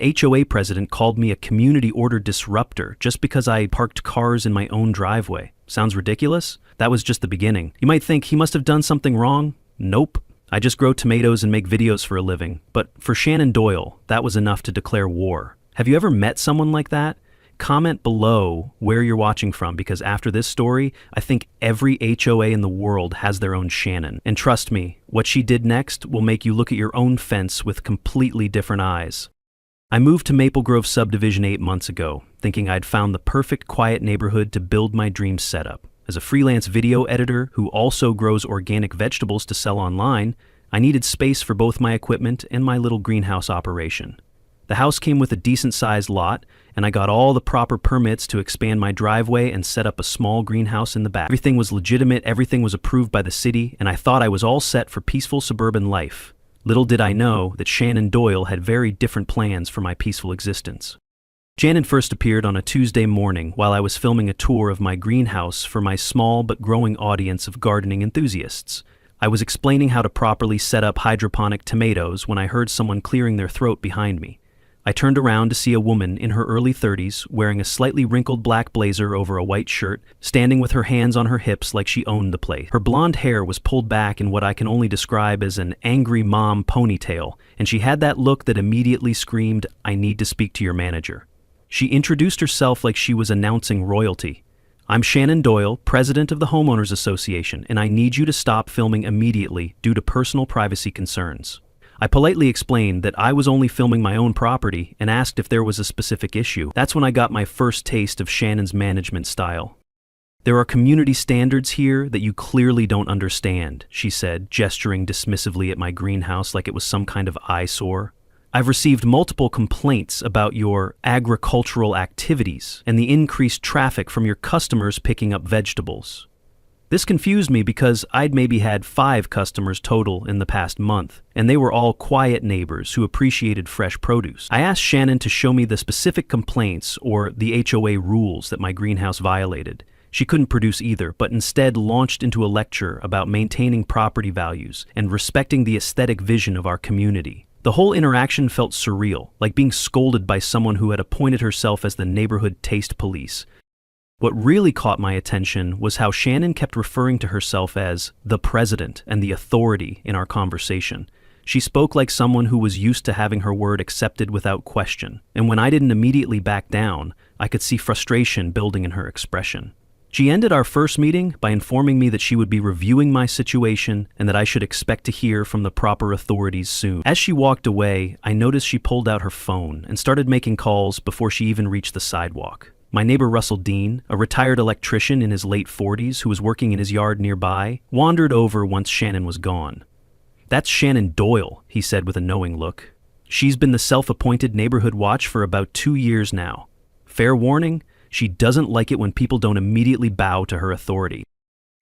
HOA president called me a community order disruptor just because I parked cars in my own driveway. Sounds ridiculous? That was just the beginning. You might think he must have done something wrong. Nope. I just grow tomatoes and make videos for a living. But for Shannon Doyle, that was enough to declare war. Have you ever met someone like that? Comment below where you're watching from, because after this story, I think every HOA in the world has their own Shannon. And trust me, what she did next will make you look at your own fence with completely different eyes. I moved to Maple Grove Subdivision 8 months ago, thinking I'd found the perfect quiet neighborhood to build my dream setup. As a freelance video editor who also grows organic vegetables to sell online, I needed space for both my equipment and my little greenhouse operation. The house came with a decent-sized lot, and I got all the proper permits to expand my driveway and set up a small greenhouse in the back. Everything was legitimate, everything was approved by the city, and I thought I was all set for peaceful suburban life. Little did I know that Shannon Doyle had very different plans for my peaceful existence. Shannon first appeared on a Tuesday morning while I was filming a tour of my greenhouse for my small but growing audience of gardening enthusiasts. I was explaining how to properly set up hydroponic tomatoes when I heard someone clearing their throat behind me. I turned around to see a woman in her early 30s wearing a slightly wrinkled black blazer over a white shirt, standing with her hands on her hips like she owned the place. Her blonde hair was pulled back in what I can only describe as an angry mom ponytail, and she had that look that immediately screamed, "I need to speak to your manager." She introduced herself like she was announcing royalty. "I'm Shannon Doyle, president of the Homeowners Association, and I need you to stop filming immediately due to personal privacy concerns." I politely explained that I was only filming my own property and asked if there was a specific issue. That's when I got my first taste of Shannon's management style. "There are community standards here that you clearly don't understand," she said, gesturing dismissively at my greenhouse like it was some kind of eyesore. "I've received multiple complaints about your agricultural activities and the increased traffic from your customers picking up vegetables." This confused me because I'd maybe had 5 customers total in the past month, and they were all quiet neighbors who appreciated fresh produce. I asked Shannon to show me the specific complaints or the HOA rules that my greenhouse violated. She couldn't produce either, but instead launched into a lecture about maintaining property values and respecting the aesthetic vision of our community. The whole interaction felt surreal, like being scolded by someone who had appointed herself as the neighborhood taste police. What really caught my attention was how Shannon kept referring to herself as the president and the authority in our conversation. She spoke like someone who was used to having her word accepted without question, and when I didn't immediately back down, I could see frustration building in her expression. She ended our first meeting by informing me that she would be reviewing my situation and that I should expect to hear from the proper authorities soon. As she walked away, I noticed she pulled out her phone and started making calls before she even reached the sidewalk. My neighbor Russell Dean, a retired electrician in his late 40s who was working in his yard nearby, wandered over once Shannon was gone. "That's Shannon Doyle," he said with a knowing look. "She's been the self-appointed neighborhood watch for about 2 years now. Fair warning, she doesn't like it when people don't immediately bow to her authority."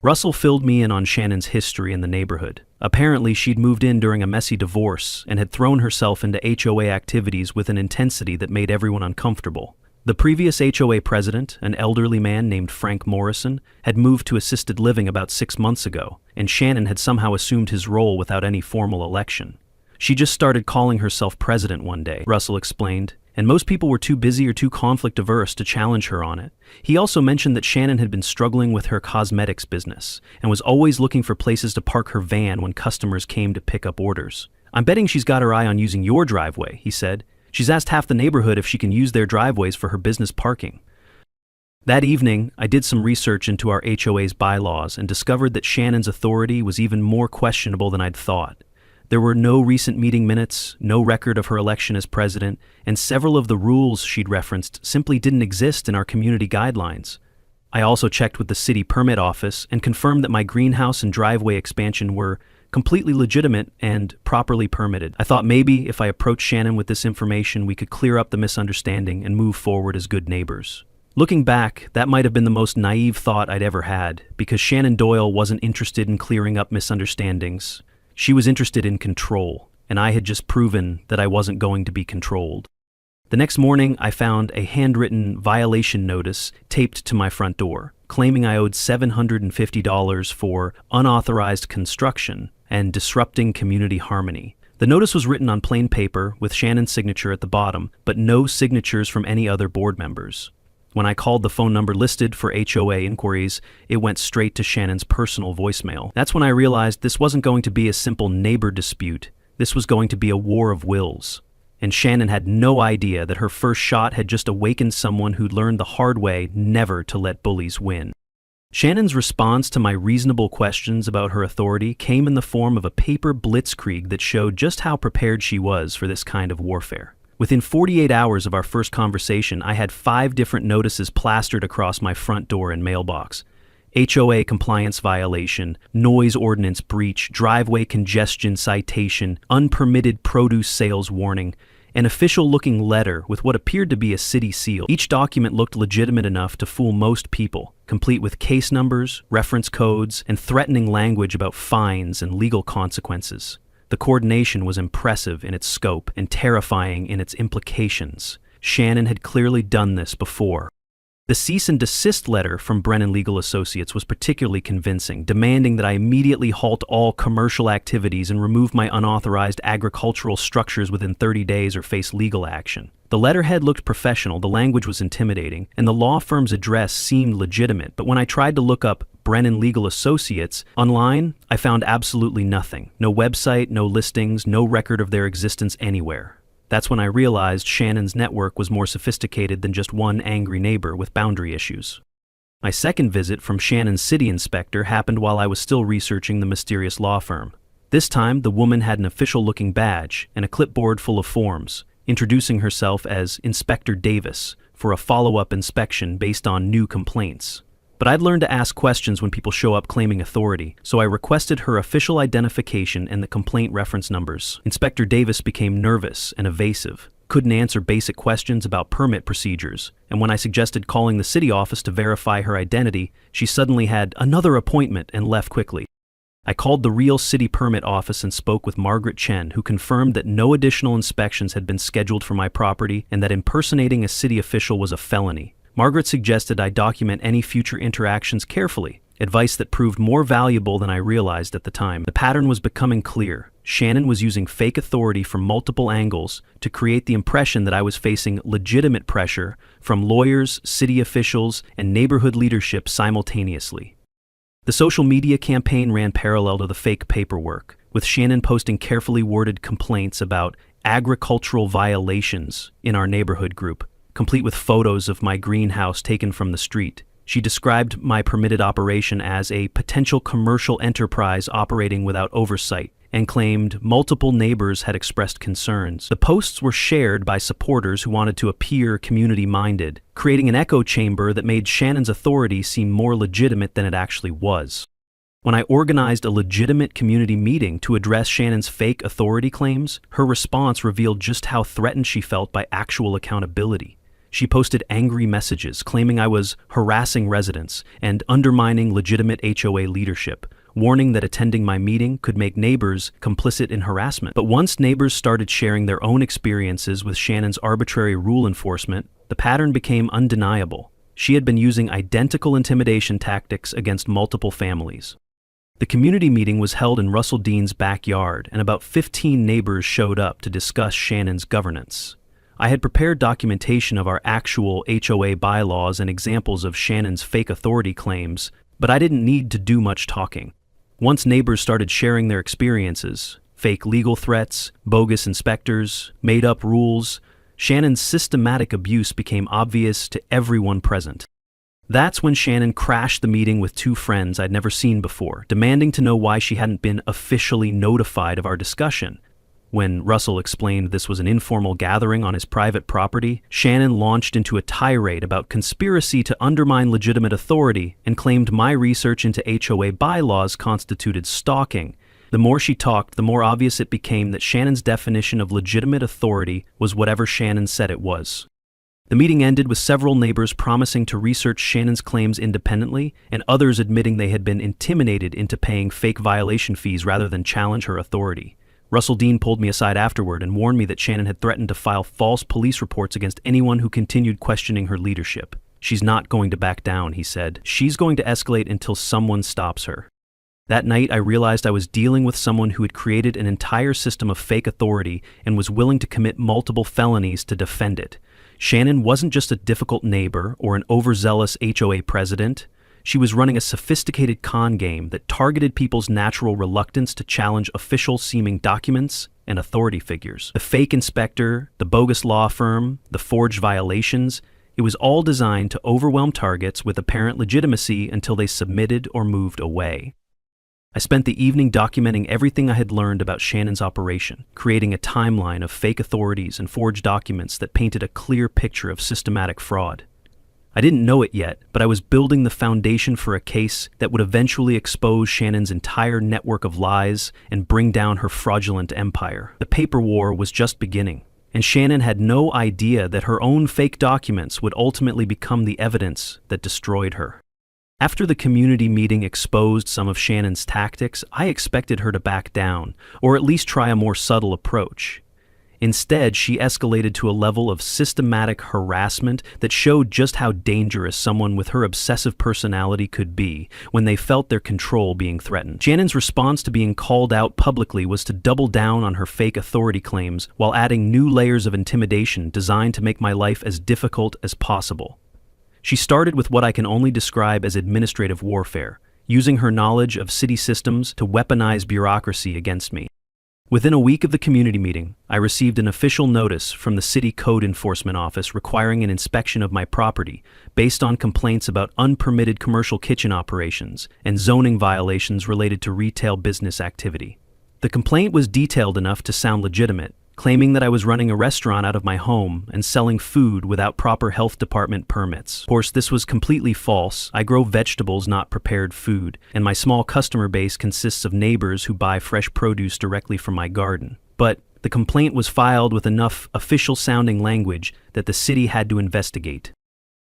Russell filled me in on Shannon's history in the neighborhood. Apparently, she'd moved in during a messy divorce and had thrown herself into HOA activities with an intensity that made everyone uncomfortable. The previous HOA president, an elderly man named Frank Morrison, had moved to assisted living about 6 months ago, and Shannon had somehow assumed his role without any formal election. "She just started calling herself president one day," Russell explained, "and most people were too busy or too conflict-averse to challenge her on it." He also mentioned that Shannon had been struggling with her cosmetics business and was always looking for places to park her van when customers came to pick up orders. "I'm betting she's got her eye on using your driveway," he said. "She's asked half the neighborhood if she can use their driveways for her business parking." That evening, I did some research into our HOA's bylaws and discovered that Shannon's authority was even more questionable than I'd thought. There were no recent meeting minutes, no record of her election as president, and several of the rules she'd referenced simply didn't exist in our community guidelines. I also checked with the city permit office and confirmed that my greenhouse and driveway expansion were completely legitimate and properly permitted. I thought maybe if I approached Shannon with this information, we could clear up the misunderstanding and move forward as good neighbors. Looking back, that might have been the most naive thought I'd ever had, because Shannon Doyle wasn't interested in clearing up misunderstandings. She was interested in control, and I had just proven that I wasn't going to be controlled. The next morning, I found a handwritten violation notice taped to my front door, claiming I owed $750 for unauthorized construction and disrupting community harmony. The The notice was written on plain paper with Shannon's signature at the bottom, but no signatures from any other board members. When I called the phone number listed for HOA inquiries, it went straight to Shannon's personal voicemail. That's when I realized this wasn't going to be a simple neighbor dispute. This was going to be a war of wills. And Shannon had no idea that her first shot had just awakened someone who'd learned the hard way never to let bullies win. Shannon's response to my reasonable questions about her authority came in the form of a paper blitzkrieg that showed just how prepared she was for this kind of warfare. Within 48 hours of our first conversation, I had 5 different notices plastered across my front door and mailbox. HOA compliance violation, noise ordinance breach, driveway congestion citation, unpermitted produce sales warning, an official-looking letter with what appeared to be a city seal. Each document looked legitimate enough to fool most people, complete with case numbers, reference codes, and threatening language about fines and legal consequences. The coordination was impressive in its scope and terrifying in its implications. Shannon had clearly done this before. The cease and desist letter from Brennan Legal Associates was particularly convincing, demanding that I immediately halt all commercial activities and remove my unauthorized agricultural structures within 30 days or face legal action. The letterhead looked professional, the language was intimidating, and the law firm's address seemed legitimate, but when I tried to look up Brennan Legal Associates online, I found absolutely nothing. No website, no listings, no record of their existence anywhere. That's when I realized Shannon's network was more sophisticated than just one angry neighbor with boundary issues. My second visit from Shannon's city inspector happened while I was still researching the mysterious law firm. This time, the woman had an official-looking badge and a clipboard full of forms, introducing herself as Inspector Davis for a follow-up inspection based on new complaints. But I'd learned to ask questions when people show up claiming authority, so I requested her official identification and the complaint reference numbers. Inspector Davis became nervous and evasive, couldn't answer basic questions about permit procedures, and when I suggested calling the city office to verify her identity, she suddenly had another appointment and left quickly. I called the real city permit office and spoke with Margaret Chen, who confirmed that no additional inspections had been scheduled for my property and that impersonating a city official was a felony. Margaret suggested I document any future interactions carefully, advice that proved more valuable than I realized at the time. The pattern was becoming clear. Shannon was using fake authority from multiple angles to create the impression that I was facing legitimate pressure from lawyers, city officials, and neighborhood leadership simultaneously. The social media campaign ran parallel to the fake paperwork, with Shannon posting carefully worded complaints about agricultural violations in our neighborhood group, complete with photos of my greenhouse taken from the street. She described my permitted operation as a potential commercial enterprise operating without oversight and claimed multiple neighbors had expressed concerns. The posts were shared by supporters who wanted to appear community-minded, creating an echo chamber that made Shannon's authority seem more legitimate than it actually was. When I organized a legitimate community meeting to address Shannon's fake authority claims, her response revealed just how threatened she felt by actual accountability. She posted angry messages claiming I was harassing residents and undermining legitimate HOA leadership, warning that attending my meeting could make neighbors complicit in harassment. But once neighbors started sharing their own experiences with Shannon's arbitrary rule enforcement, the pattern became undeniable. She had been using identical intimidation tactics against multiple families. The community meeting was held in Russell Dean's backyard, and about 15 neighbors showed up to discuss Shannon's governance. I had prepared documentation of our actual HOA bylaws and examples of Shannon's fake authority claims, but I didn't need to do much talking. Once neighbors started sharing their experiences, fake legal threats, bogus inspectors, made-up rules, Shannon's systematic abuse became obvious to everyone present. That's when Shannon crashed the meeting with 2 friends I'd never seen before, demanding to know why she hadn't been officially notified of our discussion. When Russell explained this was an informal gathering on his private property, Shannon launched into a tirade about conspiracy to undermine legitimate authority and claimed my research into HOA bylaws constituted stalking. The more she talked, the more obvious it became that Shannon's definition of legitimate authority was whatever Shannon said it was. The meeting ended with several neighbors promising to research Shannon's claims independently and others admitting they had been intimidated into paying fake violation fees rather than challenge her authority. Russell Dean pulled me aside afterward and warned me that Shannon had threatened to file false police reports against anyone who continued questioning her leadership. She's not going to back down, he said. She's going to escalate until someone stops her. That night, I realized I was dealing with someone who had created an entire system of fake authority and was willing to commit multiple felonies to defend it. Shannon wasn't just a difficult neighbor or an overzealous HOA president. She was running a sophisticated con game that targeted people's natural reluctance to challenge official-seeming documents and authority figures. The fake inspector, the bogus law firm, the forged violations, it was all designed to overwhelm targets with apparent legitimacy until they submitted or moved away. I spent the evening documenting everything I had learned about Shannon's operation, creating a timeline of fake authorities and forged documents that painted a clear picture of systematic fraud. I didn't know it yet, but I was building the foundation for a case that would eventually expose Shannon's entire network of lies and bring down her fraudulent empire. The paper war was just beginning, and Shannon had no idea that her own fake documents would ultimately become the evidence that destroyed her. After the community meeting exposed some of Shannon's tactics, I expected her to back down, or at least try a more subtle approach. Instead, she escalated to a level of systematic harassment that showed just how dangerous someone with her obsessive personality could be when they felt their control being threatened. Shannon's response to being called out publicly was to double down on her fake authority claims while adding new layers of intimidation designed to make my life as difficult as possible. She started with what I can only describe as administrative warfare, using her knowledge of city systems to weaponize bureaucracy against me. Within a week of the community meeting, I received an official notice from the City Code Enforcement Office requiring an inspection of my property based on complaints about unpermitted commercial kitchen operations and zoning violations related to retail business activity. The complaint was detailed enough to sound legitimate, claiming that I was running a restaurant out of my home and selling food without proper health department permits. Of course, this was completely false. I grow vegetables, not prepared food, and my small customer base consists of neighbors who buy fresh produce directly from my garden. But the complaint was filed with enough official-sounding language that the city had to investigate.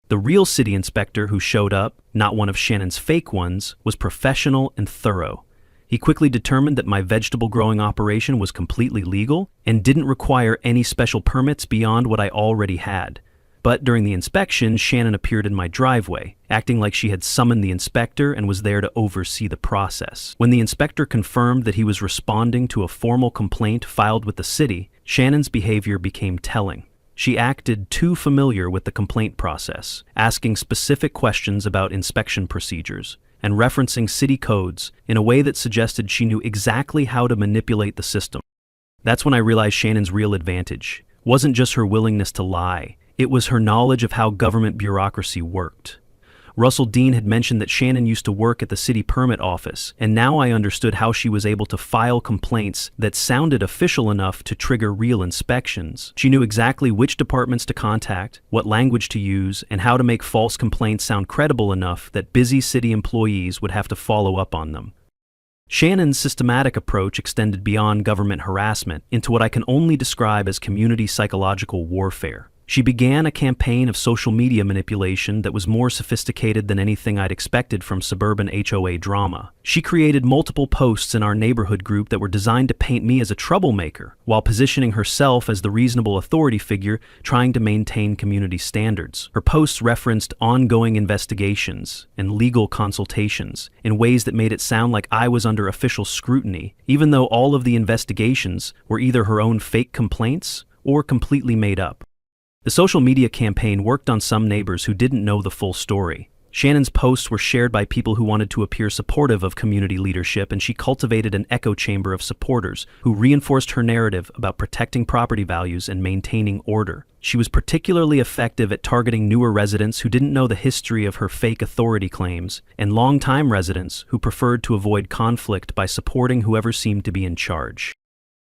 The real city inspector who showed up, not one of Shannon's fake ones, was professional and thorough. He quickly determined that my vegetable growing operation was completely legal and didn't require any special permits beyond what I already had. But during the inspection, Shannon appeared in my driveway, acting like she had summoned the inspector and was there to oversee the process. When the inspector confirmed that he was responding to a formal complaint filed with the city, Shannon's behavior became telling. She acted too familiar with the complaint process, asking specific questions about inspection procedures and referencing city codes in a way that suggested she knew exactly how to manipulate the system. That's when I realized Shannon's real advantage wasn't just her willingness to lie, it was her knowledge of how government bureaucracy worked. Russell Dean had mentioned that Shannon used to work at the city permit office, and now I understood how she was able to file complaints that sounded official enough to trigger real inspections. She knew exactly which departments to contact, what language to use, and how to make false complaints sound credible enough that busy city employees would have to follow up on them. Shannon's systematic approach extended beyond government harassment into what I can only describe as community psychological warfare. She began a campaign of social media manipulation that was more sophisticated than anything I'd expected from suburban HOA drama. She created multiple posts in our neighborhood group that were designed to paint me as a troublemaker, while positioning herself as the reasonable authority figure trying to maintain community standards. Her posts referenced ongoing investigations and legal consultations in ways that made it sound like I was under official scrutiny, even though all of the investigations were either her own fake complaints or completely made up. The social media campaign worked on some neighbors who didn't know the full story. Shannon's posts were shared by people who wanted to appear supportive of community leadership, and she cultivated an echo chamber of supporters who reinforced her narrative about protecting property values and maintaining order. She was particularly effective at targeting newer residents who didn't know the history of her fake authority claims, and longtime residents who preferred to avoid conflict by supporting whoever seemed to be in charge.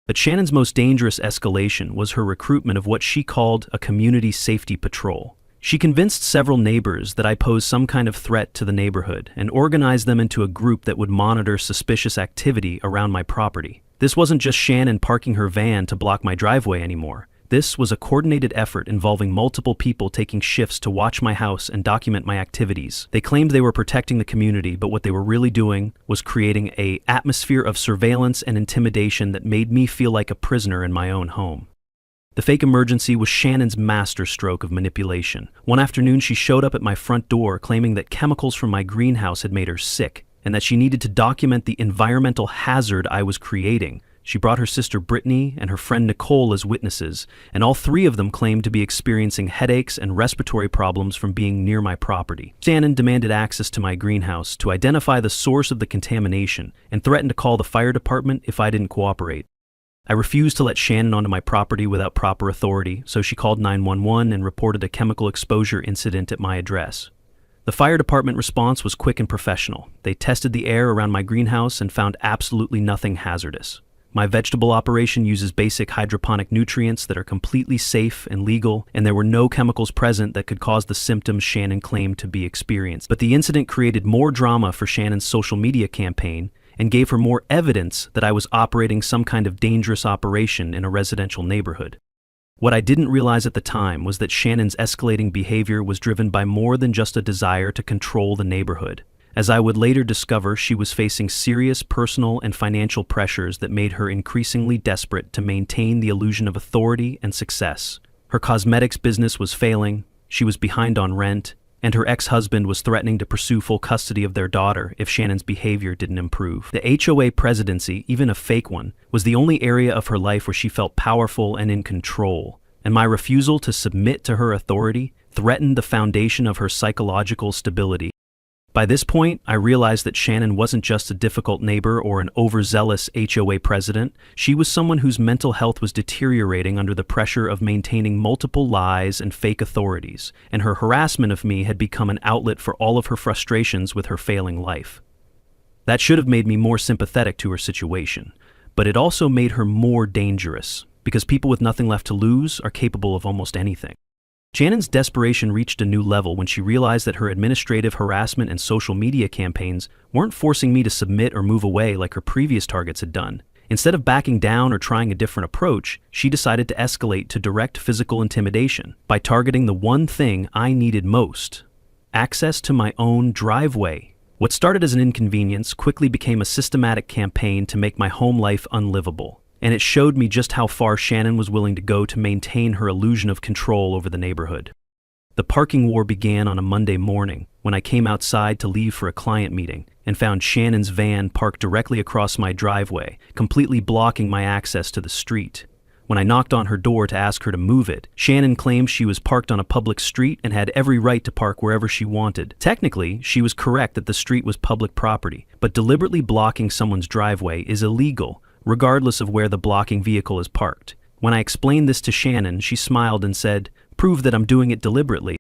But Shannon's most dangerous escalation was her recruitment of what she called a community safety patrol. She convinced several neighbors that I posed some kind of threat to the neighborhood and organized them into a group that would monitor suspicious activity around my property. This wasn't just Shannon parking her van to block my driveway anymore. This was a coordinated effort involving multiple people taking shifts to watch my house and document my activities. They claimed they were protecting the community, but what they were really doing was creating an atmosphere of surveillance and intimidation that made me feel like a prisoner in my own home. The fake emergency was Shannon's masterstroke of manipulation. One afternoon, she showed up at my front door claiming that chemicals from my greenhouse had made her sick. and that she needed to document the environmental hazard I was creating. She brought her sister Brittany and her friend Nicole as witnesses, and all three of them claimed to be experiencing headaches and respiratory problems from being near my property. Shannon demanded access to my greenhouse to identify the source of the contamination and threatened to call the fire department if I didn't cooperate. I refused to let Shannon onto my property without proper authority, so she called 911 and reported a chemical exposure incident at my address. The fire department response was quick and professional. They tested the air around my greenhouse and found absolutely nothing hazardous. My vegetable operation uses basic hydroponic nutrients that are completely safe and legal, and there were no chemicals present that could cause the symptoms Shannon claimed to be experienced. But the incident created more drama for Shannon's social media campaign and gave her more evidence that I was operating some kind of dangerous operation in a residential neighborhood. What I didn't realize at the time was that Shannon's escalating behavior was driven by more than just a desire to control the neighborhood. As I would later discover, she was facing serious personal and financial pressures that made her increasingly desperate to maintain the illusion of authority and success. Her cosmetics business was failing, she was behind on rent, and her ex-husband was threatening to pursue full custody of their daughter if Shannon's behavior didn't improve. The HOA presidency, even a fake one, was the only area of her life where she felt powerful and in control, and my refusal to submit to her authority threatened the foundation of her psychological stability. By this point, I realized that Shannon wasn't just a difficult neighbor or an overzealous HOA president. She was someone whose mental health was deteriorating under the pressure of maintaining multiple lies and fake authorities, and her harassment of me had become an outlet for all of her frustrations with her failing life. That should have made me more sympathetic to her situation, but it also made her more dangerous, because people with nothing left to lose are capable of almost anything. Shannon's desperation reached a new level when she realized that her administrative harassment and social media campaigns weren't forcing me to submit or move away like her previous targets had done. Instead of backing down or trying a different approach, she decided to escalate to direct physical intimidation by targeting the one thing I needed most: access to my own driveway. What started as an inconvenience quickly became a systematic campaign to make my home life unlivable. And it showed me just how far Shannon was willing to go to maintain her illusion of control over the neighborhood. The parking war began on a Monday morning when I came outside to leave for a client meeting and found Shannon's van parked directly across my driveway, completely blocking my access to the street. When I knocked on her door to ask her to move it, Shannon claimed she was parked on a public street and had every right to park wherever she wanted. Technically, she was correct that the street was public property, but deliberately blocking someone's driveway is illegal, regardless of where the blocking vehicle is parked. When I explained this to Shannon, she smiled and said, "Prove that I'm doing it deliberately."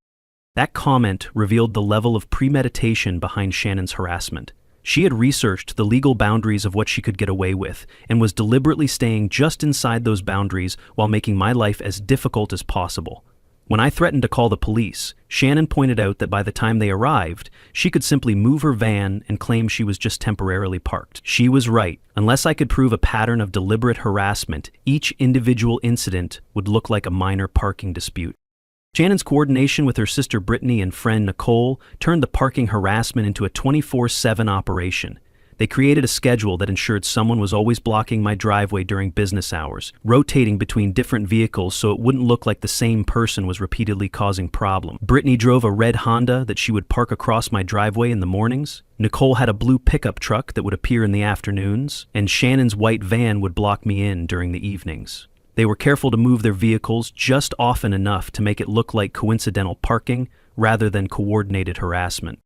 That comment revealed the level of premeditation behind Shannon's harassment. She had researched the legal boundaries of what she could get away with and was deliberately staying just inside those boundaries while making my life as difficult as possible. When I threatened to call the police, Shannon pointed out that by the time they arrived, she could simply move her van and claim she was just temporarily parked. She was right. Unless I could prove a pattern of deliberate harassment, each individual incident would look like a minor parking dispute. Shannon's coordination with her sister Brittany and friend Nicole turned the parking harassment into a 24/7 operation. They created a schedule that ensured someone was always blocking my driveway during business hours, rotating between different vehicles so it wouldn't look like the same person was repeatedly causing problems. Brittany drove a red Honda that she would park across my driveway in the mornings. Nicole had a blue pickup truck that would appear in the afternoons, and Shannon's white van would block me in during the evenings. They were careful to move their vehicles just often enough to make it look like coincidental parking rather than coordinated harassment.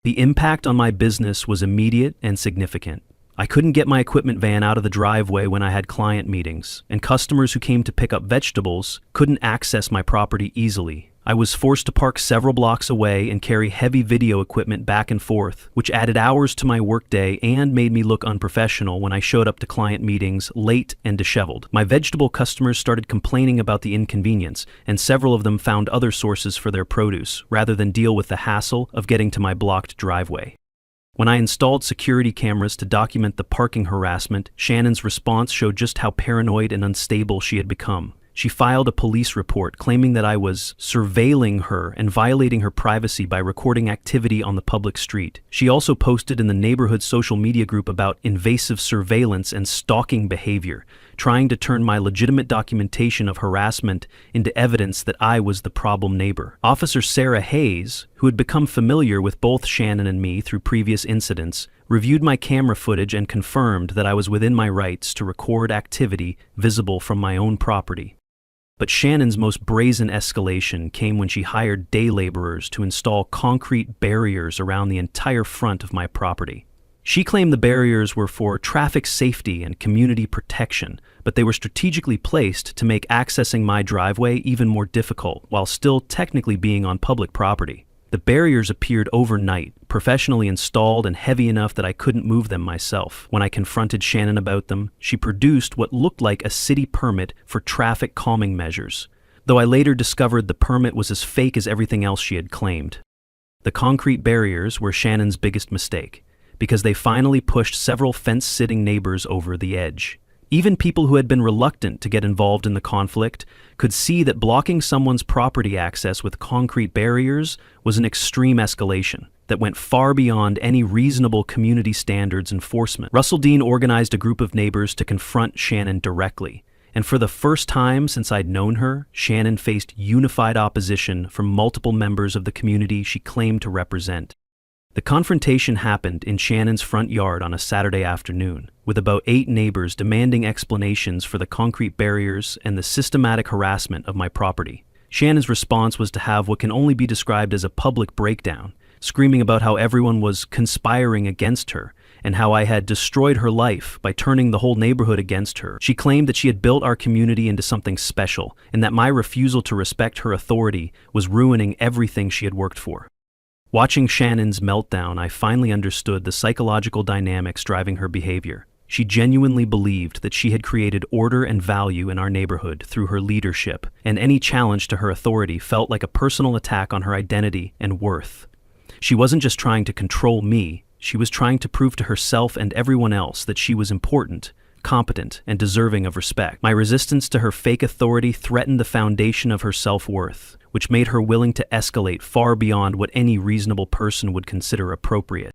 The impact on my business was immediate and significant. I couldn't get my equipment van out of the driveway when I had client meetings, and customers who came to pick up vegetables couldn't access my property easily. I was forced to park several blocks away and carry heavy video equipment back and forth, which added hours to my workday and made me look unprofessional when I showed up to client meetings late and disheveled. My vegetable customers started complaining about the inconvenience, and several of them found other sources for their produce, rather than deal with the hassle of getting to my blocked driveway. When I installed security cameras to document the parking harassment, Shannon's response showed just how paranoid and unstable she had become. She filed a police report claiming that I was surveilling her and violating her privacy by recording activity on the public street. She also posted in the neighborhood social media group about invasive surveillance and stalking behavior, trying to turn my legitimate documentation of harassment into evidence that I was the problem neighbor. Officer Sarah Hayes, who had become familiar with both Shannon and me through previous incidents, reviewed my camera footage and confirmed that I was within my rights to record activity visible from my own property. But Shannon's most brazen escalation came when she hired day laborers to install concrete barriers around the entire front of my property. She claimed the barriers were for traffic safety and community protection, but they were strategically placed to make accessing my driveway even more difficult while still technically being on public property. The barriers appeared overnight, professionally installed and heavy enough that I couldn't move them myself. When I confronted Shannon about them, she produced what looked like a city permit for traffic calming measures, though I later discovered the permit was as fake as everything else she had claimed. The concrete barriers were Shannon's biggest mistake, because they finally pushed several fence-sitting neighbors over the edge. Even people who had been reluctant to get involved in the conflict could see that blocking someone's property access with concrete barriers was an extreme escalation that went far beyond any reasonable community standards enforcement. Russell Dean organized a group of neighbors to confront Shannon directly, and for the first time since I'd known her, Shannon faced unified opposition from multiple members of the community she claimed to represent. The confrontation happened in Shannon's front yard on a Saturday afternoon, with about 8 neighbors demanding explanations for the concrete barriers and the systematic harassment of my property. Shannon's response was to have what can only be described as a public breakdown, screaming about how everyone was conspiring against her and how I had destroyed her life by turning the whole neighborhood against her. She claimed that she had built our community into something special and that my refusal to respect her authority was ruining everything she had worked for. Watching Shannon's meltdown, I finally understood the psychological dynamics driving her behavior. She genuinely believed that she had created order and value in our neighborhood through her leadership, and any challenge to her authority felt like a personal attack on her identity and worth. She wasn't just trying to control me, she was trying to prove to herself and everyone else that she was important, competent, and deserving of respect. My resistance to her fake authority threatened the foundation of her self-worth, which made her willing to escalate far beyond what any reasonable person would consider appropriate.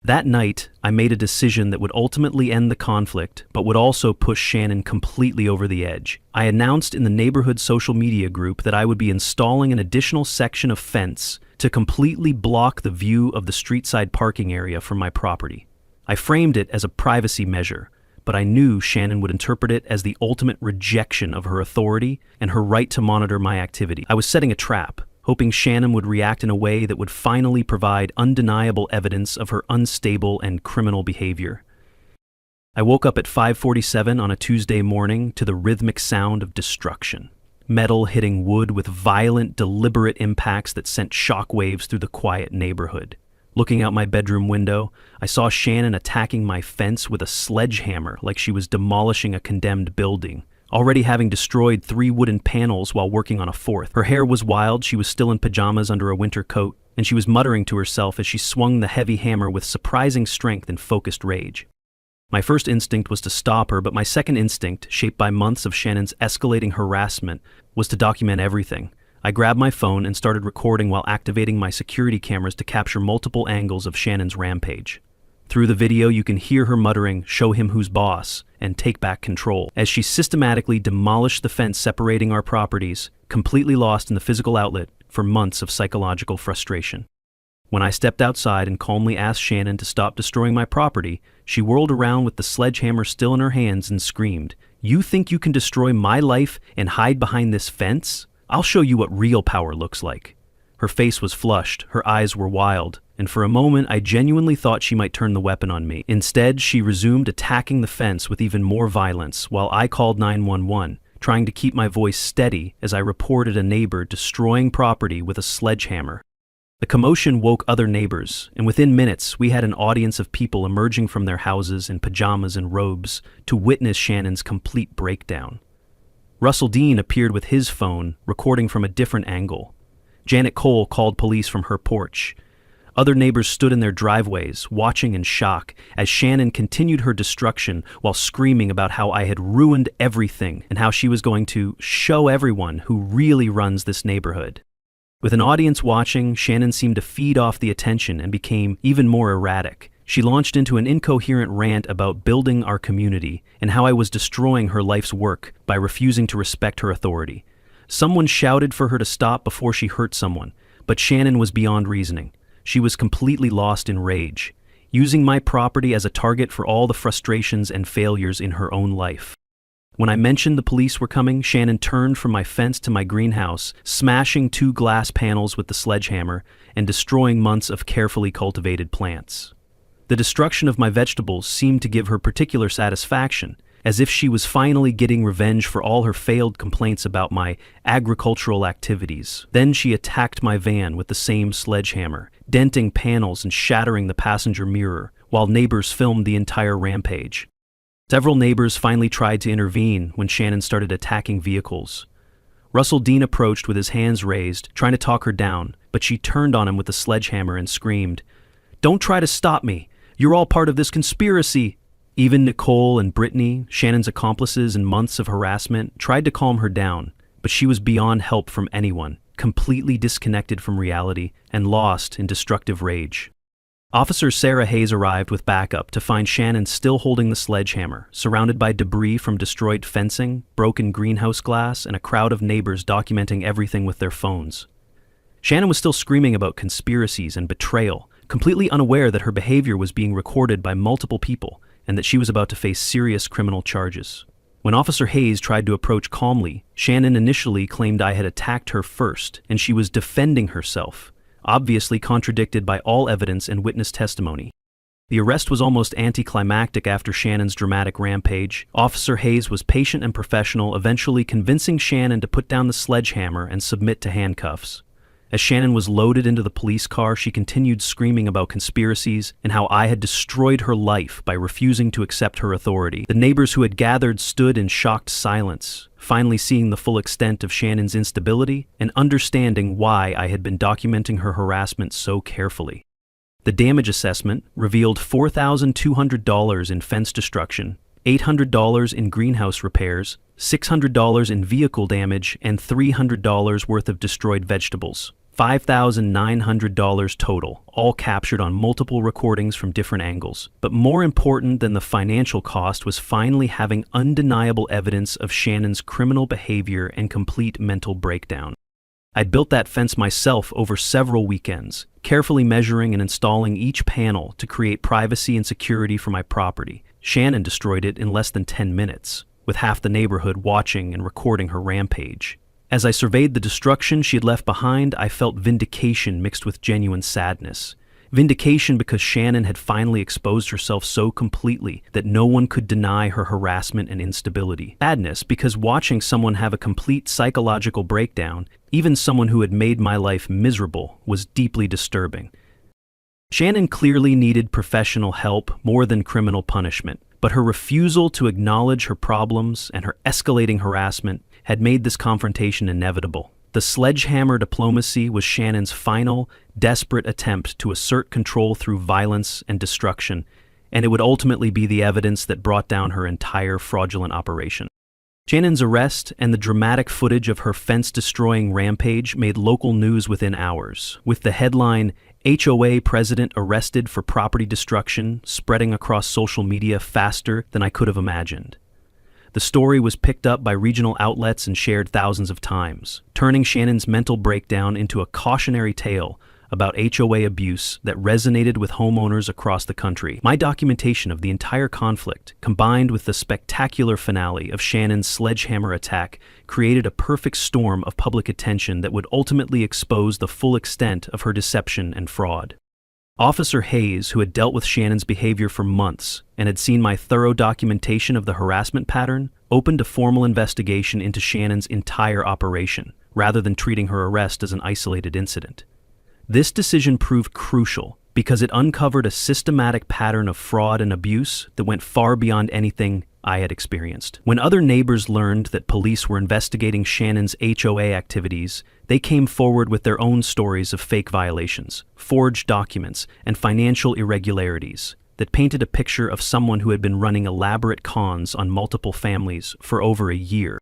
That night, I made a decision that would ultimately end the conflict, but would also push Shannon completely over the edge. I announced in the neighborhood social media group that I would be installing an additional section of fence to completely block the view of the street-side parking area from my property. I framed it as a privacy measure, but I knew Shannon would interpret it as the ultimate rejection of her authority and her right to monitor my activity. I was setting a trap, hoping Shannon would react in a way that would finally provide undeniable evidence of her unstable and criminal behavior. I woke up at 5:47 on a Tuesday morning to the rhythmic sound of destruction. Metal hitting wood with violent, deliberate impacts that sent shockwaves through the quiet neighborhood. Looking out my bedroom window, I saw Shannon attacking my fence with a sledgehammer like she was demolishing a condemned building, already having destroyed 3 wooden panels while working on a 4th. Her hair was wild, she was still in pajamas under a winter coat, and she was muttering to herself as she swung the heavy hammer with surprising strength and focused rage. My first instinct was to stop her, but my second instinct, shaped by months of Shannon's escalating harassment, was to document everything. I grabbed my phone and started recording while activating my security cameras to capture multiple angles of Shannon's rampage. Through the video, you can hear her muttering, "Show him who's boss," and "Take back control," as she systematically demolished the fence separating our properties, completely lost in the physical outlet for months of psychological frustration. When I stepped outside and calmly asked Shannon to stop destroying my property, she whirled around with the sledgehammer still in her hands and screamed, "You think you can destroy my life and hide behind this fence? I'll show you what real power looks like." Her face was flushed, her eyes were wild, and for a moment I genuinely thought she might turn the weapon on me. Instead, she resumed attacking the fence with even more violence while I called 911, trying to keep my voice steady as I reported a neighbor destroying property with a sledgehammer. The commotion woke other neighbors, and within minutes we had an audience of people emerging from their houses in pajamas and robes to witness Shannon's complete breakdown. Russell Dean appeared with his phone, recording from a different angle. Janet Cole called police from her porch. Other neighbors stood in their driveways, watching in shock as Shannon continued her destruction while screaming about how I had ruined everything and how she was going to show everyone who really runs this neighborhood. With an audience watching, Shannon seemed to feed off the attention and became even more erratic. She launched into an incoherent rant about building our community and how I was destroying her life's work by refusing to respect her authority. Someone shouted for her to stop before she hurt someone, but Shannon was beyond reasoning. She was completely lost in rage, using my property as a target for all the frustrations and failures in her own life. When I mentioned the police were coming, Shannon turned from my fence to my greenhouse, smashing 2 glass panels with the sledgehammer and destroying months of carefully cultivated plants. The destruction of my vegetables seemed to give her particular satisfaction, as if she was finally getting revenge for all her failed complaints about my agricultural activities. Then she attacked my van with the same sledgehammer, denting panels and shattering the passenger mirror, while neighbors filmed the entire rampage. Several neighbors finally tried to intervene when Shannon started attacking vehicles. Russell Dean approached with his hands raised, trying to talk her down, but she turned on him with the sledgehammer and screamed, "Don't try to stop me! You're all part of this conspiracy!" Even Nicole and Brittany, Shannon's accomplices in months of harassment, tried to calm her down, but she was beyond help from anyone, completely disconnected from reality and lost in destructive rage. Officer Sarah Hayes arrived with backup to find Shannon still holding the sledgehammer, surrounded by debris from destroyed fencing, broken greenhouse glass, and a crowd of neighbors documenting everything with their phones. Shannon was still screaming about conspiracies and betrayal, completely unaware that her behavior was being recorded by multiple people and that she was about to face serious criminal charges. When Officer Hayes tried to approach calmly, Shannon initially claimed I had attacked her first and she was defending herself, obviously contradicted by all evidence and witness testimony. The arrest was almost anticlimactic after Shannon's dramatic rampage. Officer Hayes was patient and professional, eventually convincing Shannon to put down the sledgehammer and submit to handcuffs. As Shannon was loaded into the police car, she continued screaming about conspiracies and how I had destroyed her life by refusing to accept her authority. The neighbors who had gathered stood in shocked silence, finally seeing the full extent of Shannon's instability and understanding why I had been documenting her harassment so carefully. The damage assessment revealed $4,200 in fence destruction, $800 in greenhouse repairs, $600 in vehicle damage, and $300 worth of destroyed vegetables. $5,900 total, all captured on multiple recordings from different angles. But more important than the financial cost was finally having undeniable evidence of Shannon's criminal behavior and complete mental breakdown. I'd built that fence myself over several weekends, carefully measuring and installing each panel to create privacy and security for my property. Shannon destroyed it in less than 10 minutes, with half the neighborhood watching and recording her rampage. As I surveyed the destruction she had left behind, I felt vindication mixed with genuine sadness. Vindication because Shannon had finally exposed herself so completely that no one could deny her harassment and instability. Sadness because watching someone have a complete psychological breakdown, even someone who had made my life miserable, was deeply disturbing. Shannon clearly needed professional help more than criminal punishment, but her refusal to acknowledge her problems and her escalating harassment had made this confrontation inevitable. The sledgehammer diplomacy was Shannon's final, desperate attempt to assert control through violence and destruction, and it would ultimately be the evidence that brought down her entire fraudulent operation. Shannon's arrest and the dramatic footage of her fence-destroying rampage made local news within hours, with the headline, "HOA President Arrested for Property Destruction," spreading across social media faster than I could have imagined. The story was picked up by regional outlets and shared thousands of times, turning Shannon's mental breakdown into a cautionary tale about HOA abuse that resonated with homeowners across the country. My documentation of the entire conflict, combined with the spectacular finale of Shannon's sledgehammer attack, created a perfect storm of public attention that would ultimately expose the full extent of her deception and fraud. Officer Hayes, who had dealt with Shannon's behavior for months and had seen my thorough documentation of the harassment pattern, opened a formal investigation into Shannon's entire operation, rather than treating her arrest as an isolated incident. This decision proved crucial because it uncovered a systematic pattern of fraud and abuse that went far beyond anything I had experienced. When other neighbors learned that police were investigating Shannon's HOA activities, they came forward with their own stories of fake violations, forged documents, and financial irregularities that painted a picture of someone who had been running elaborate cons on multiple families for over a year.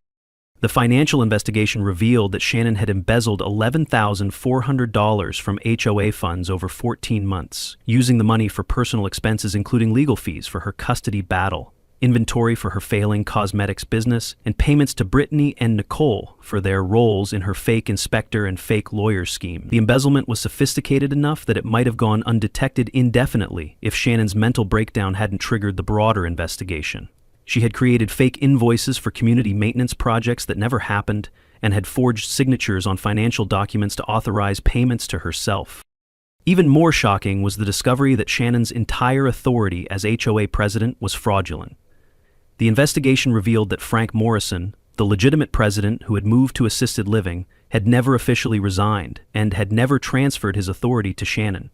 The financial investigation revealed that Shannon had embezzled $11,400 from HOA funds over 14 months, using the money for personal expenses including legal fees for her custody battle, inventory for her failing cosmetics business, and payments to Brittany and Nicole for their roles in her fake inspector and fake lawyer scheme. The embezzlement was sophisticated enough that it might have gone undetected indefinitely if Shannon's mental breakdown hadn't triggered the broader investigation. She had created fake invoices for community maintenance projects that never happened and had forged signatures on financial documents to authorize payments to herself. Even more shocking was the discovery that Shannon's entire authority as HOA president was fraudulent. The investigation revealed that Frank Morrison, the legitimate president who had moved to assisted living, had never officially resigned and had never transferred his authority to Shannon.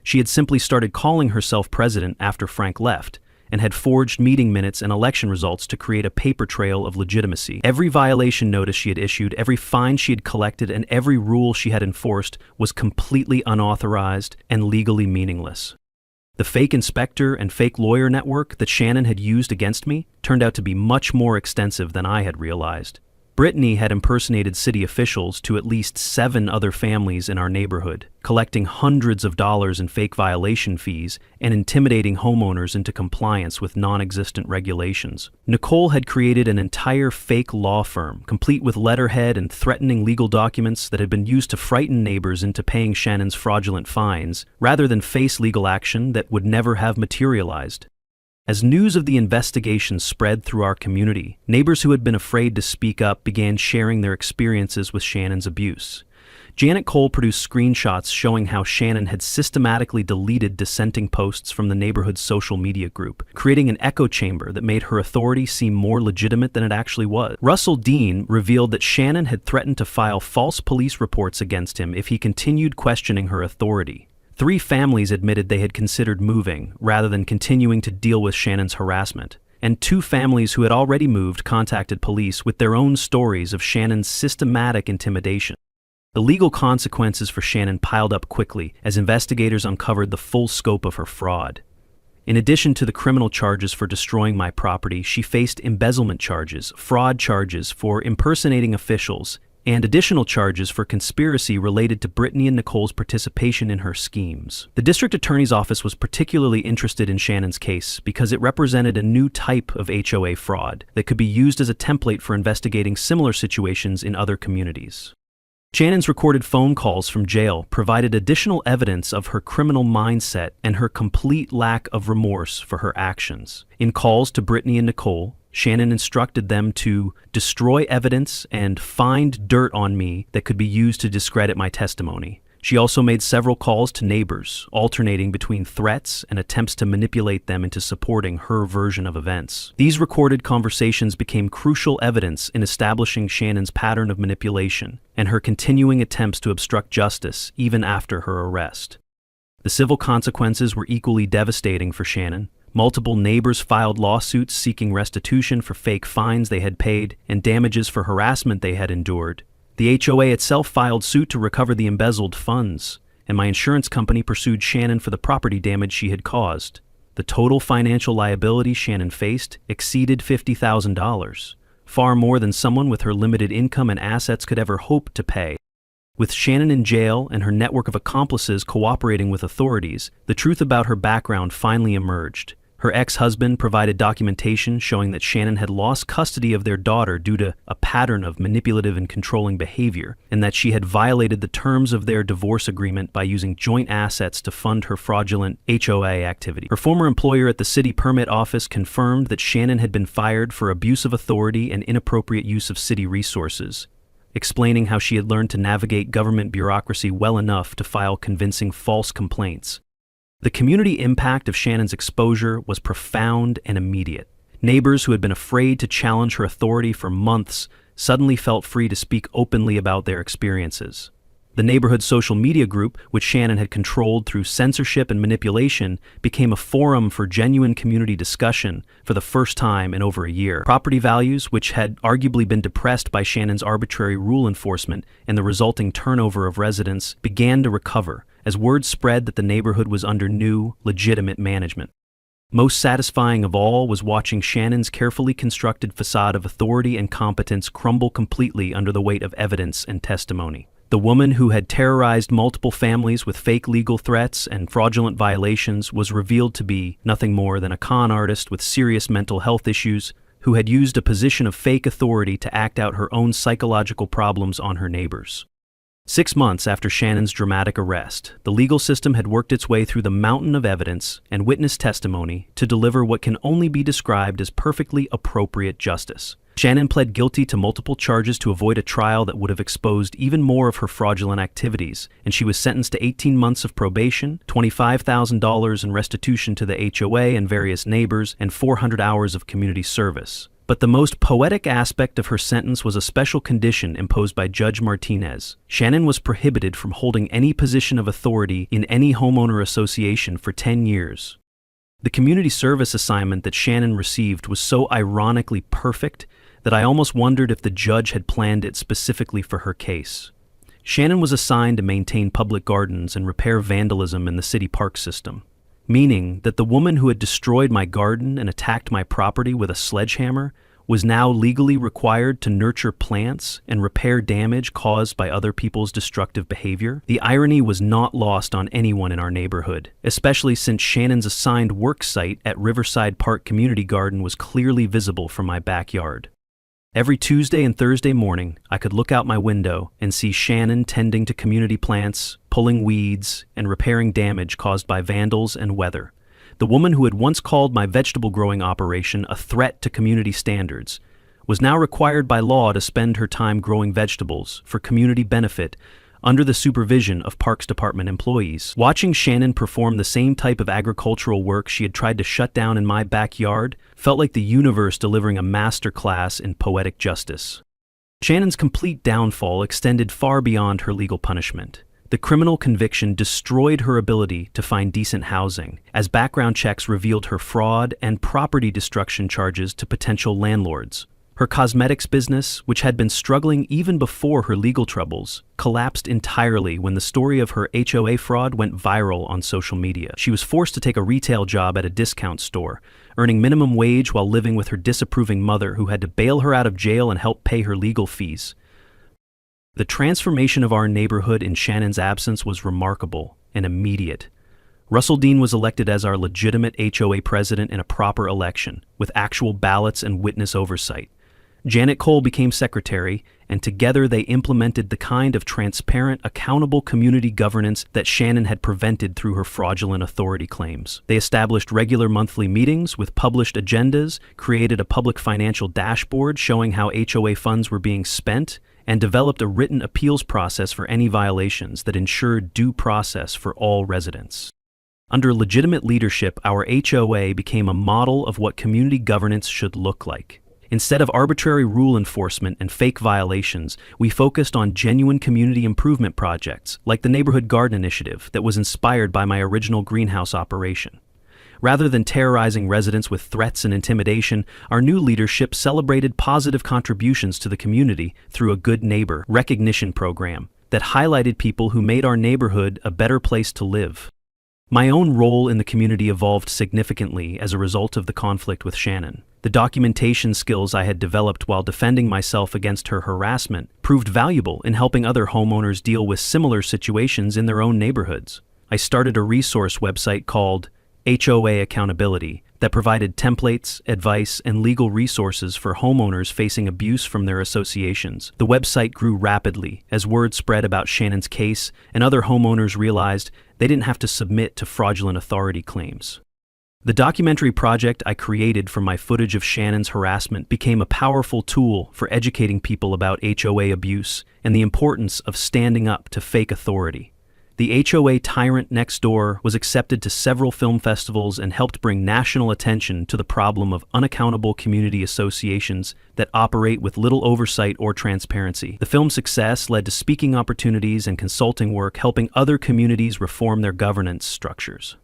She had simply started calling herself president after Frank left, and had forged meeting minutes and election results to create a paper trail of legitimacy. Every violation notice she had issued, every fine she had collected, and every rule she had enforced was completely unauthorized and legally meaningless. The fake inspector and fake lawyer network that Shannon had used against me turned out to be much more extensive than I had realized. Brittany had impersonated city officials to at least 7 other families in our neighborhood, collecting hundreds of dollars in fake violation fees and intimidating homeowners into compliance with non-existent regulations. Nicole had created an entire fake law firm, complete with letterhead and threatening legal documents that had been used to frighten neighbors into paying Shannon's fraudulent fines, rather than face legal action that would never have materialized. As news of the investigation spread through our community, neighbors who had been afraid to speak up began sharing their experiences with Shannon's abuse. Janet Cole produced screenshots showing how Shannon had systematically deleted dissenting posts from the neighborhood's social media group, creating an echo chamber that made her authority seem more legitimate than it actually was. Russell Dean revealed that Shannon had threatened to file false police reports against him if he continued questioning her authority. 3 families admitted they had considered moving rather than continuing to deal with Shannon's harassment, and 2 families who had already moved contacted police with their own stories of Shannon's systematic intimidation. The legal consequences for Shannon piled up quickly as investigators uncovered the full scope of her fraud. In addition to the criminal charges for destroying my property, she faced embezzlement charges, fraud charges for impersonating officials, and additional charges for conspiracy related to Brittany and Nicole's participation in her schemes. The district attorney's office was particularly interested in Shannon's case because it represented a new type of HOA fraud that could be used as a template for investigating similar situations in other communities. Shannon's recorded phone calls from jail provided additional evidence of her criminal mindset and her complete lack of remorse for her actions. In calls to Brittany and Nicole, Shannon instructed them to destroy evidence and find dirt on me that could be used to discredit my testimony. She also made several calls to neighbors, alternating between threats and attempts to manipulate them into supporting her version of events. These recorded conversations became crucial evidence in establishing Shannon's pattern of manipulation and her continuing attempts to obstruct justice even after her arrest. The civil consequences were equally devastating for Shannon. Multiple neighbors filed lawsuits seeking restitution for fake fines they had paid and damages for harassment they had endured. The HOA itself filed suit to recover the embezzled funds, and my insurance company pursued Shannon for the property damage she had caused. The total financial liability Shannon faced exceeded $50,000, far more than someone with her limited income and assets could ever hope to pay. With Shannon in jail and her network of accomplices cooperating with authorities, the truth about her background finally emerged. Her ex-husband provided documentation showing that Shannon had lost custody of their daughter due to a pattern of manipulative and controlling behavior, and that she had violated the terms of their divorce agreement by using joint assets to fund her fraudulent HOA activity. Her former employer at the city permit office confirmed that Shannon had been fired for abuse of authority and inappropriate use of city resources, explaining how she had learned to navigate government bureaucracy well enough to file convincing false complaints. The community impact of Shannon's exposure was profound and immediate. Neighbors who had been afraid to challenge her authority for months suddenly felt free to speak openly about their experiences. The neighborhood social media group, which Shannon had controlled through censorship and manipulation, became a forum for genuine community discussion for the first time in over a year. Property values, which had arguably been depressed by Shannon's arbitrary rule enforcement and the resulting turnover of residents, began to recover as word spread that the neighborhood was under new, legitimate management. Most satisfying of all was watching Shannon's carefully constructed facade of authority and competence crumble completely under the weight of evidence and testimony. The woman who had terrorized multiple families with fake legal threats and fraudulent violations was revealed to be nothing more than a con artist with serious mental health issues who had used a position of fake authority to act out her own psychological problems on her neighbors. 6 months after Shannon's dramatic arrest, the legal system had worked its way through the mountain of evidence and witness testimony to deliver what can only be described as perfectly appropriate justice. Shannon pled guilty to multiple charges to avoid a trial that would have exposed even more of her fraudulent activities, and she was sentenced to 18 months of probation, $25,000 in restitution to the HOA and various neighbors, and 400 hours of community service. But the most poetic aspect of her sentence was a special condition imposed by Judge Martinez. Shannon was prohibited from holding any position of authority in any homeowner association for 10 years. The community service assignment that Shannon received was so ironically perfect that I almost wondered if the judge had planned it specifically for her case. Shannon was assigned to maintain public gardens and repair vandalism in the city park system, meaning that the woman who had destroyed my garden and attacked my property with a sledgehammer was now legally required to nurture plants and repair damage caused by other people's destructive behavior. The irony was not lost on anyone in our neighborhood, especially since Shannon's assigned work site at Riverside Park Community Garden was clearly visible from my backyard. Every Tuesday and Thursday morning, I could look out my window and see Shannon tending to community plants, pulling weeds, and repairing damage caused by vandals and weather. The woman who had once called my vegetable growing operation a threat to community standards was now required by law to spend her time growing vegetables for community benefit under the supervision of Parks Department employees. Watching Shannon perform the same type of agricultural work she had tried to shut down in my backyard felt like the universe delivering a master class in poetic justice. Shannon's complete downfall extended far beyond her legal punishment. The criminal conviction destroyed her ability to find decent housing, as background checks revealed her fraud and property destruction charges to potential landlords. Her cosmetics business, which had been struggling even before her legal troubles, collapsed entirely when the story of her HOA fraud went viral on social media. She was forced to take a retail job at a discount store, earning minimum wage while living with her disapproving mother who had to bail her out of jail and help pay her legal fees. The transformation of our neighborhood in Shannon's absence was remarkable and immediate. Russell Dean was elected as our legitimate HOA president in a proper election, with actual ballots and witness oversight. Janet Cole became secretary, and together they implemented the kind of transparent, accountable community governance that Shannon had prevented through her fraudulent authority claims. They established regular monthly meetings with published agendas, created a public financial dashboard showing how HOA funds were being spent, and developed a written appeals process for any violations that ensured due process for all residents. Under legitimate leadership, our HOA became a model of what community governance should look like. Instead of arbitrary rule enforcement and fake violations, we focused on genuine community improvement projects, like the Neighborhood Garden Initiative that was inspired by my original greenhouse operation. Rather than terrorizing residents with threats and intimidation, our new leadership celebrated positive contributions to the community through a Good Neighbor recognition program that highlighted people who made our neighborhood a better place to live. My own role in the community evolved significantly as a result of the conflict with Shannon. The documentation skills I had developed while defending myself against her harassment proved valuable in helping other homeowners deal with similar situations in their own neighborhoods. I started a resource website called HOA Accountability that provided templates, advice, and legal resources for homeowners facing abuse from their associations. The website grew rapidly as word spread about Shannon's case, and other homeowners realized they didn't have to submit to fraudulent authority claims. The documentary project I created from my footage of Shannon's harassment became a powerful tool for educating people about HOA abuse and the importance of standing up to fake authority. The HOA Tyrant Next Door was accepted to several film festivals and helped bring national attention to the problem of unaccountable community associations that operate with little oversight or transparency. The film's success led to speaking opportunities and consulting work helping other communities reform their governance structures.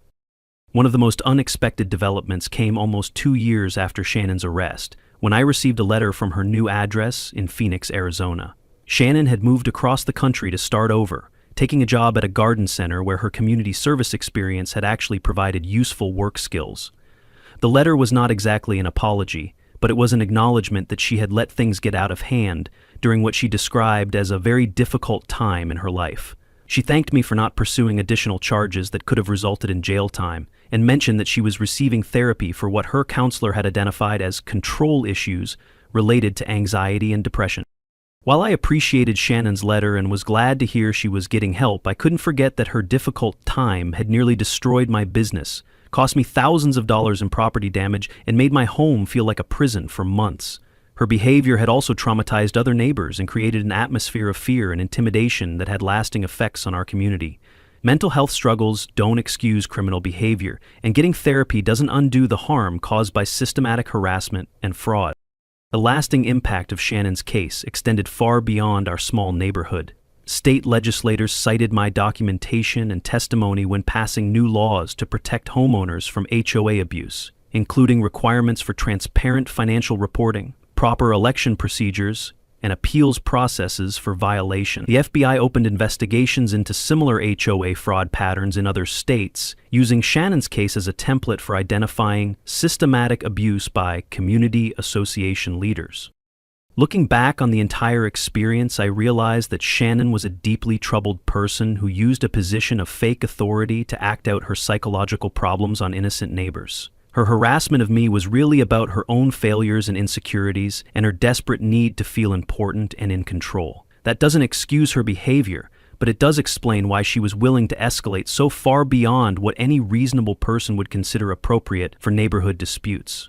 One of the most unexpected developments came almost 2 years after Shannon's arrest, when I received a letter from her new address in Phoenix, Arizona. Shannon had moved across the country to start over, taking a job at a garden center where her community service experience had actually provided useful work skills. The letter was not exactly an apology, but it was an acknowledgement that she had let things get out of hand during what she described as a very difficult time in her life. She thanked me for not pursuing additional charges that could have resulted in jail time, and mentioned that she was receiving therapy for what her counselor had identified as control issues related to anxiety and depression. While I appreciated Shannon's letter and was glad to hear she was getting help, I couldn't forget that her difficult time had nearly destroyed my business, cost me thousands of dollars in property damage, and made my home feel like a prison for months. Her behavior had also traumatized other neighbors and created an atmosphere of fear and intimidation that had lasting effects on our community. Mental health struggles don't excuse criminal behavior, and getting therapy doesn't undo the harm caused by systematic harassment and fraud. The lasting impact of Shannon's case extended far beyond our small neighborhood. State legislators cited my documentation and testimony when passing new laws to protect homeowners from HOA abuse, including requirements for transparent financial reporting, proper election procedures, and appeals processes for violation. The FBI opened investigations into similar HOA fraud patterns in other states, using Shannon's case as a template for identifying systematic abuse by community association leaders. Looking back on the entire experience, I realized that Shannon was a deeply troubled person who used a position of fake authority to act out her psychological problems on innocent neighbors. Her harassment of me was really about her own failures and insecurities and her desperate need to feel important and in control. That doesn't excuse her behavior, but it does explain why she was willing to escalate so far beyond what any reasonable person would consider appropriate for neighborhood disputes.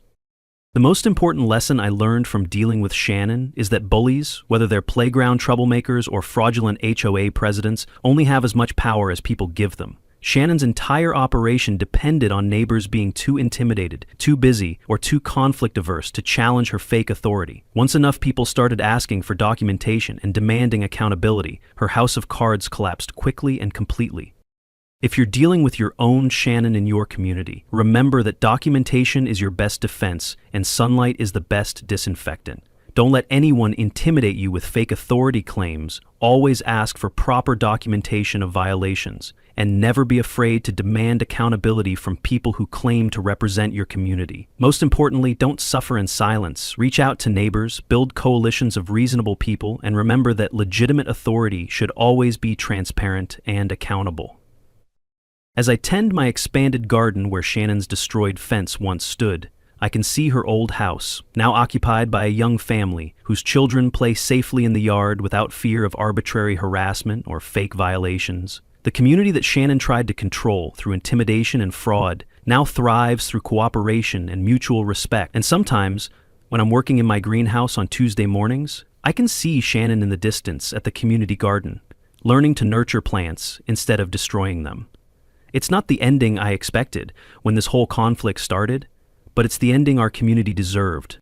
The most important lesson I learned from dealing with Shannon is that bullies, whether they're playground troublemakers or fraudulent HOA presidents, only have as much power as people give them. Shannon's entire operation depended on neighbors being too intimidated, too busy, or too conflict-averse to challenge her fake authority. Once enough people started asking for documentation and demanding accountability, her house of cards collapsed quickly and completely. If you're dealing with your own Shannon in your community, remember that documentation is your best defense and sunlight is the best disinfectant. Don't let anyone intimidate you with fake authority claims. Always ask for proper documentation of violations, and never be afraid to demand accountability from people who claim to represent your community. Most importantly, don't suffer in silence. Reach out to neighbors, build coalitions of reasonable people, and remember that legitimate authority should always be transparent and accountable. As I tend my expanded garden where Shannon's destroyed fence once stood, I can see her old house, now occupied by a young family whose children play safely in the yard without fear of arbitrary harassment or fake violations. The community that Shannon tried to control through intimidation and fraud now thrives through cooperation and mutual respect. And sometimes, when I'm working in my greenhouse on Tuesday mornings, I can see Shannon in the distance at the community garden, learning to nurture plants instead of destroying them. It's not the ending I expected when this whole conflict started, but it's the ending our community deserved.